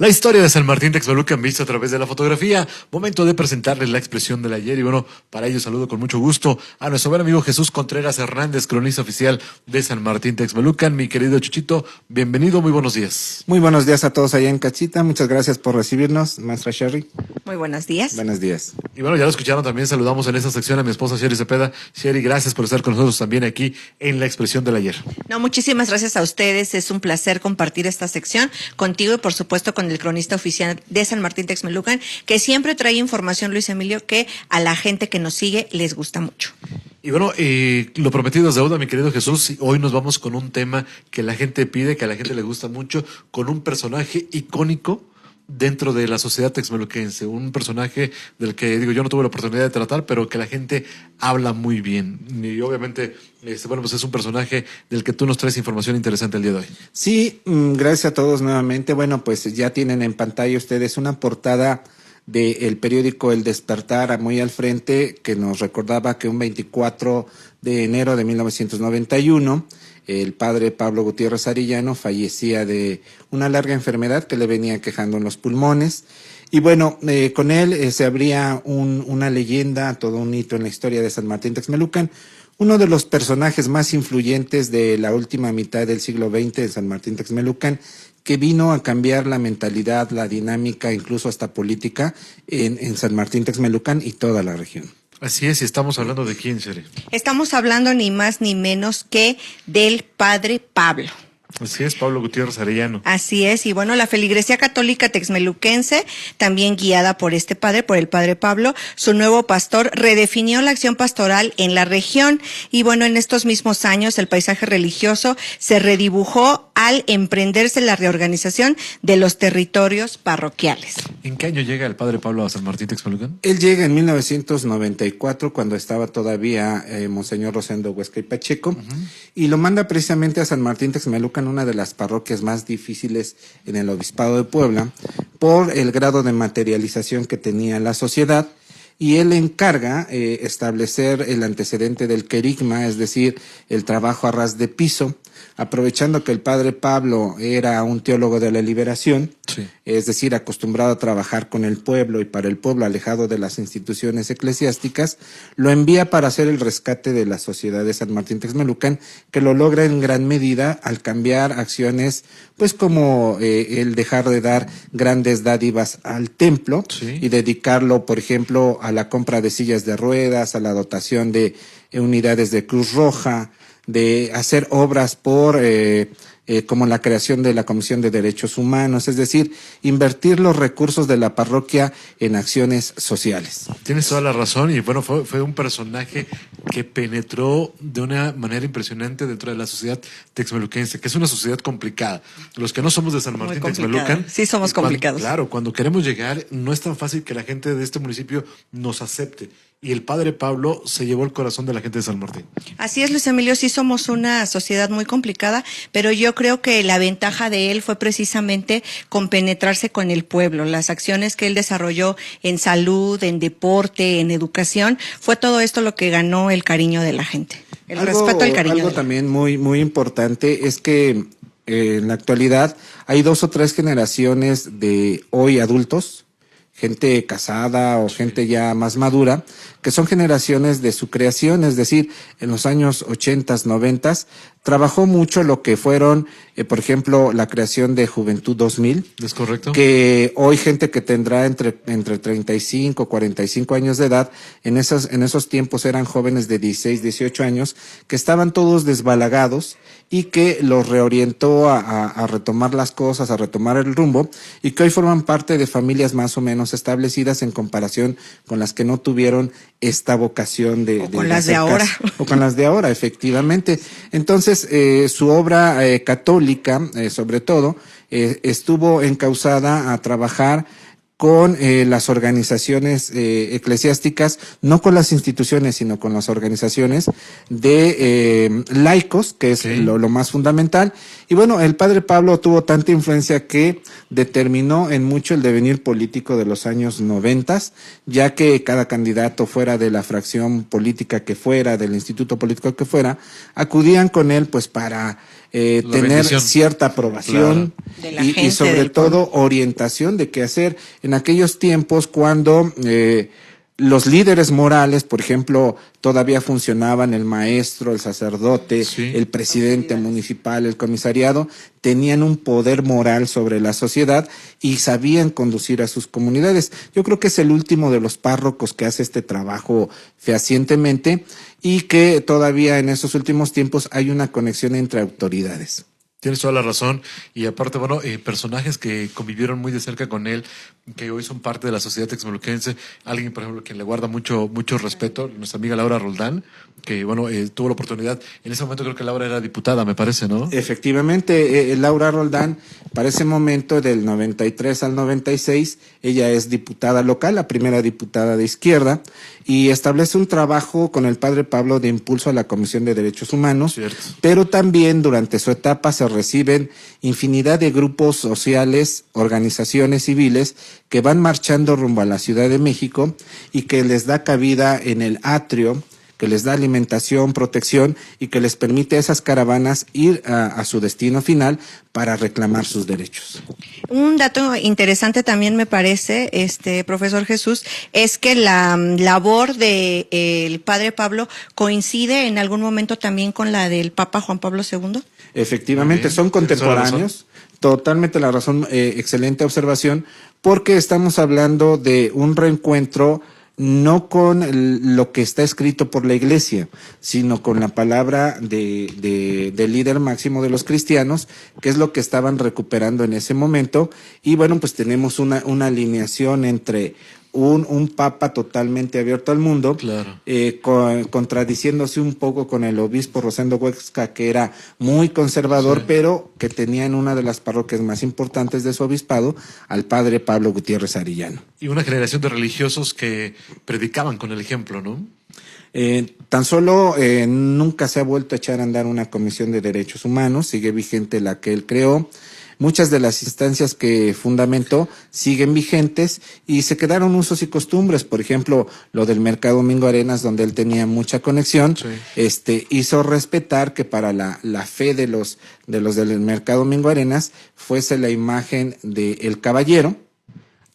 La historia de San Martín Texmelucan vista a través de la fotografía. Momento de presentarles la expresión del ayer. Y bueno, para ello saludo con mucho gusto a nuestro buen amigo Jesús Contreras Hernández, cronista oficial de San Martín Texmelucan. Mi querido Chuchito, bienvenido, muy buenos días. Muy buenos días a todos allá en Cachita. Muchas gracias por recibirnos, maestra Sherry. Muy buenos días. Buenos días. Y bueno, ya lo escucharon, también saludamos en esta sección a mi esposa Sherry Cepeda. Sherry, gracias por estar con nosotros también aquí en la expresión del ayer. No, muchísimas gracias a ustedes. Es un placer compartir esta sección contigo y por supuesto con el cronista oficial de San Martín Texmelucan, que siempre trae información, Luis Emilio, que a la gente que nos sigue les gusta mucho. Y bueno, lo prometido es deuda, mi querido Jesús. Hoy nos vamos con un tema que la gente pide, que a la gente le gusta mucho, con un personaje icónico dentro de la sociedad texmeluquense, un personaje del que digo yo no tuve la oportunidad de tratar, pero que la gente habla muy bien. Y obviamente, bueno, pues es un personaje del que tú nos traes información interesante el día de hoy. Sí, gracias a todos nuevamente. Bueno, pues ya tienen en pantalla ustedes una portada del periódico El Despertar muy al frente, que nos recordaba que un 24 de enero de 1991 el padre Pablo Gutiérrez Arellano fallecía de una larga enfermedad que le venía quejando en los pulmones. Y bueno, con él se abría una leyenda, todo un hito en la historia de San Martín Texmelucan, uno de los personajes más influyentes de la última mitad del siglo XX de San Martín Texmelucan, que vino a cambiar la mentalidad, la dinámica, incluso hasta política en San Martín Texmelucan y toda la región. Así es, y estamos hablando de quién, Sherry. Estamos hablando ni más ni menos que del padre Pablo. Así es, Pablo Gutiérrez Arellano. Así es, y bueno, la feligresía católica texmeluquense, también guiada por este padre, por el padre Pablo, su nuevo pastor, redefinió la acción pastoral en la región. Y bueno, en estos mismos años el paisaje religioso se redibujó al emprenderse la reorganización de los territorios parroquiales. ¿En qué año llega el padre Pablo a San Martín Texmelucan? Él llega en 1994, cuando estaba todavía Monseñor Rosendo Huesca y Pacheco, y lo manda precisamente a San Martín Texmelucan, una de las parroquias más difíciles en el Obispado de Puebla, por el grado de materialización que tenía la sociedad, y él encarga establecer el antecedente del querigma, es decir, el trabajo a ras de piso, aprovechando que el padre Pablo era un teólogo de la liberación, sí, es decir, acostumbrado a trabajar con el pueblo y para el pueblo, alejado de las instituciones eclesiásticas, lo envía para hacer el rescate de la sociedad de San Martín Texmelucan, que lo logra en gran medida al cambiar acciones, pues como el dejar de dar grandes dádivas al templo, sí, y dedicarlo, por ejemplo, a la compra de sillas de ruedas, a la dotación de unidades de Cruz Roja, de hacer obras como la creación de la Comisión de Derechos Humanos, es decir, invertir los recursos de la parroquia en acciones sociales. Tienes toda la razón, y bueno, fue un personaje que penetró de una manera impresionante dentro de la sociedad texmeluquense, que es una sociedad complicada. Los que no somos de San Martín Texmelucan, sí somos complicados. Claro, cuando queremos llegar, no es tan fácil que la gente de este municipio nos acepte. Y el padre Pablo se llevó el corazón de la gente de San Martín. Así es, Luis Emilio, sí somos una sociedad muy complicada, pero yo creo que la ventaja de él fue precisamente compenetrarse con el pueblo. Las acciones que él desarrolló en salud, en deporte, en educación, fue todo esto lo que ganó el cariño de la gente. El respeto al cariño. Algo también muy importante es que en la actualidad hay 2 o 3 generaciones de hoy adultos, gente casada o gente ya más madura, que son generaciones de su creación, es decir, en los años 80, 90, trabajó mucho lo que fueron, por ejemplo, la creación de Juventud 2000. ¿Es correcto? Que hoy gente que tendrá entre 35, 45 años de edad, en esos tiempos eran jóvenes de 16, 18 años, que estaban todos desbalagados y que los reorientó a retomar las cosas, a retomar el rumbo, y que hoy forman parte de familias más o menos establecidas en comparación con las que no tuvieron esta vocación de con las de ahora. O con las de ahora, efectivamente. Entonces, su obra católica, sobre todo, estuvo encauzada a trabajar con las organizaciones eclesiásticas, no con las instituciones, sino con las organizaciones de laicos, que es sí, lo más fundamental. Y bueno, el padre Pablo tuvo tanta influencia que determinó en mucho el devenir político de los años 90, ya que cada candidato, fuera de la fracción política que fuera, del instituto político que fuera, acudían con él pues para tener bendición. cierta aprobación De la y gente, sobre del todo orientación de qué hacer en aquellos tiempos cuando los líderes morales, por ejemplo, todavía funcionaban el maestro, el sacerdote, Sí. el presidente municipal, el comisariado, tenían un poder moral sobre la sociedad y sabían conducir a sus comunidades. Yo creo que es el último de los párrocos que hace este trabajo fehacientemente y que todavía en esos últimos tiempos hay una conexión entre autoridades. Tienes toda la razón. Y aparte, bueno, personajes que convivieron muy de cerca con él, que hoy son parte de la sociedad texmeluquense. Alguien, por ejemplo, quien le guarda mucho respeto, nuestra amiga Laura Roldán, que, bueno, tuvo la oportunidad. En ese momento creo que Laura era diputada, me parece, ¿no? Efectivamente, Laura Roldán, para ese momento, del 93 al 96, ella es diputada local, la primera diputada de izquierda, y establece un trabajo con el padre Pablo de impulso a la Comisión de Derechos Humanos, Cierto. pero también durante su etapa se reciben infinidad de grupos sociales, organizaciones civiles que van marchando rumbo a la Ciudad de México y que les da cabida en el atrio, que les da alimentación, protección y que les permite a esas caravanas ir a su destino final para reclamar sus derechos. Un dato interesante también me parece, profesor Jesús, es que la labor de el padre Pablo coincide en algún momento también con la del Papa Juan Pablo II. Efectivamente, Muy bien, son tienes toda la contemporáneos, totalmente la razón, excelente observación, porque estamos hablando de un reencuentro no con lo que está escrito por la Iglesia, sino con la palabra del líder máximo de los cristianos, que es lo que estaban recuperando en ese momento. Y bueno, pues tenemos una alineación entre un papa totalmente abierto al mundo, Claro. contradiciéndose un poco con el obispo Rosendo Huesca, que era muy conservador, Sí. pero que tenía en una de las parroquias más importantes de su obispado al padre Pablo Gutiérrez Arillano. Y una generación de religiosos que predicaban con el ejemplo, ¿no? Tan solo nunca se ha vuelto a echar a andar una comisión de derechos humanos, sigue vigente la que él creó. Muchas de las instancias que fundamentó siguen vigentes y se quedaron usos y costumbres. Por ejemplo, lo del Mercado Domingo Arenas, donde él tenía mucha conexión, Sí. hizo respetar que para la fe de los del Mercado Domingo Arenas fuese la imagen del caballero,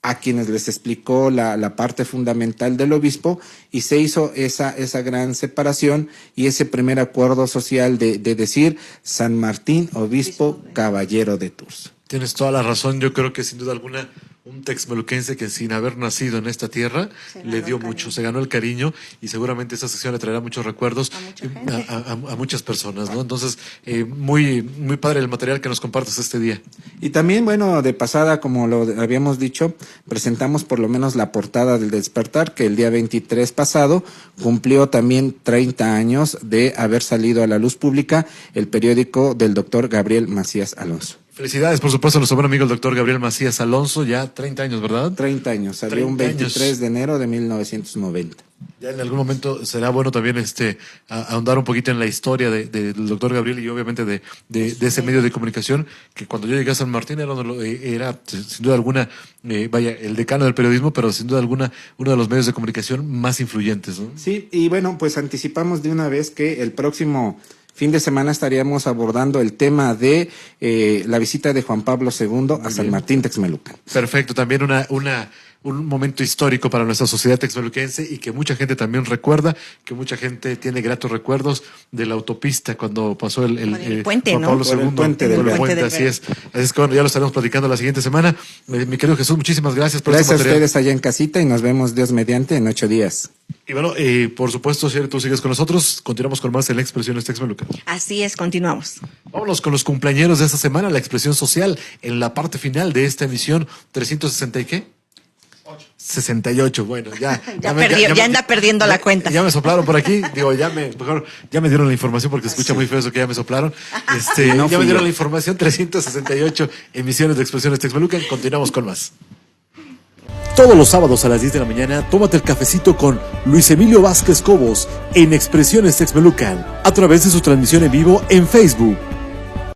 a quienes les explicó la parte fundamental del obispo, y se hizo esa gran separación y ese primer acuerdo social de decir San Martín, obispo, caballero de Tours. Tienes toda la razón. Yo creo que sin duda alguna un texmeluquense que sin haber nacido en esta tierra le dio mucho, se ganó el cariño y seguramente esta sección le traerá muchos recuerdos a muchas personas, ¿no? Entonces, muy padre el material que nos compartes este día. Y también, bueno, de pasada, como lo habíamos dicho, presentamos por lo menos la portada del Despertar, que el día 23 pasado cumplió también 30 años de haber salido a la luz pública el periódico del doctor Gabriel Macías Alonso. Felicidades, por supuesto, a nuestro buen amigo el doctor Gabriel Macías Alonso, ya 30 años, ¿verdad? 30 años, salió un 30 23 años. de enero de 1990. Ya en algún momento será bueno también ahondar un poquito en la historia del doctor Gabriel y obviamente de ese medio de comunicación que cuando yo llegué a San Martín era sin duda alguna, el decano del periodismo, pero sin duda alguna uno de los medios de comunicación más influyentes, ¿no? Sí, y bueno, pues anticipamos de una vez que el próximo fin de semana estaríamos abordando el tema de la visita de Juan Pablo II a San Martín Texmelucan. Perfecto, también un momento histórico para nuestra sociedad texmeluquense y que mucha gente también recuerda, que mucha gente tiene gratos recuerdos de la autopista cuando pasó el puente, Juan ¿no? Pablo Por el II. puente del por el Verde. puente, así es. Así es que bueno, ya lo estaremos platicando la siguiente semana. Mi querido Jesús, muchísimas gracias por Gracias a este material. ustedes allá en casita y nos vemos Dios mediante en 8 días. Y bueno, por supuesto, si tú sigues con nosotros, continuamos con más en Expresiones Texmelucan. Así es, continuamos. Vámonos con los cumpleañeros de esta semana, la expresión social, en la parte final de esta emisión 360 y ¿qué? 68, bueno, ya. Ya anda perdiendo la cuenta. Ya me soplaron por aquí, digo, ya me dieron la información porque se escucha muy feo eso que ya me soplaron. No Ya me fui dieron yo. la información, 368 emisiones de Expresiones Texmelucan. Continuamos con más. Todos los sábados a las 10 de la mañana, tómate el cafecito con Luis Emilio Vázquez Cobos en Expresiones Texmelucan, a través de su transmisión en vivo en Facebook,